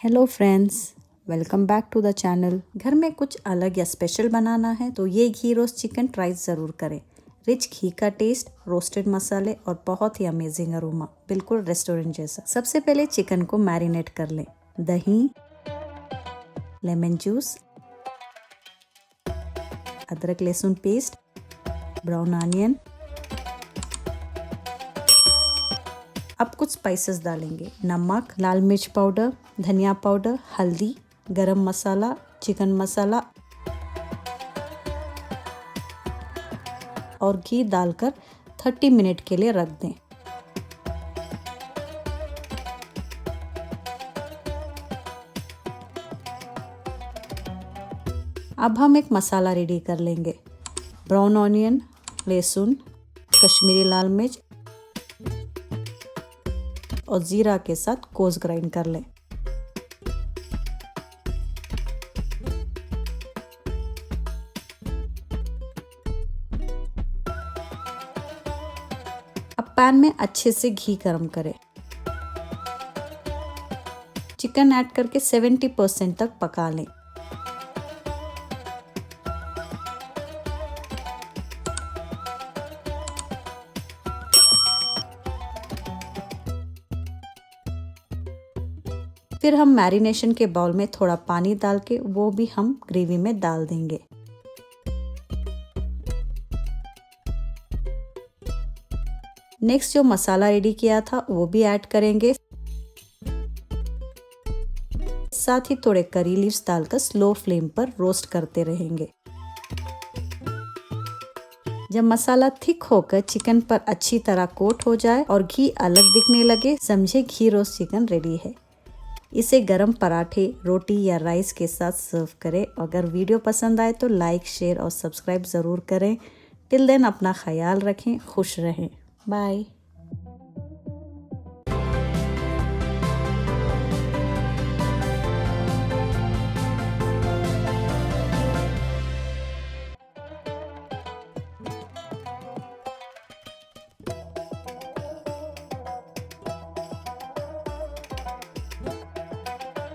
Hello friends, welcome back to the channel. घर में कुछ अलग या स्पेशल बनाना है तो ये घी रोस्ट चिकन ट्राई ज़रूर करें। रिच घी का टेस्ट, रोस्टेड मसाले और बहुत ही अमेजिंग अरोमा, बिल्कुल रेस्टोरेंट जैसा। सबसे पहले चिकन को मैरिनेट कर लें। दही, लेमन जूस, अदरक लहसुन पेस्ट, ब्राउन अनियन। अब कुछ स्पाइसेस डालेंगे। नमक, लाल मिर्च पाउडर, धनिया पाउडर, हल्दी, गरम मसाला, चिकन मसाला और घी डालकर 30 मिनट के लिए रख दें। अब हम एक मसाला रेडी कर लेंगे। ब्राउन ऑनियन, लहसुन, कश्मीरी लाल मिर्च और जीरा के साथ कोस ग्राइंड कर लें। अब पैन में अच्छे से घी गरम करें। चिकन ऐड करके 70% तक पका लें। फिर हम मैरिनेशन के बाउल में थोड़ा पानी डाल के वो भी हम ग्रेवी में डाल देंगे। नेक्स्ट जो मसाला रेडी किया था वो भी ऐड करेंगे। साथ ही थोड़े करी लीव्स डालकर स्लो फ्लेम पर रोस्ट करते रहेंगे। जब मसाला थिक होकर चिकन पर अच्छी तरह कोट हो जाए और घी अलग दिखने लगे, समझे घी रोस्ट चिकन रेडी है। इसे गरम पराठे, रोटी या राइस के साथ सर्व करें। अगर वीडियो पसंद आए तो लाइक, शेयर और सब्सक्राइब ज़रूर करें। टिल देन अपना ख्याल रखें, खुश रहें। बाय।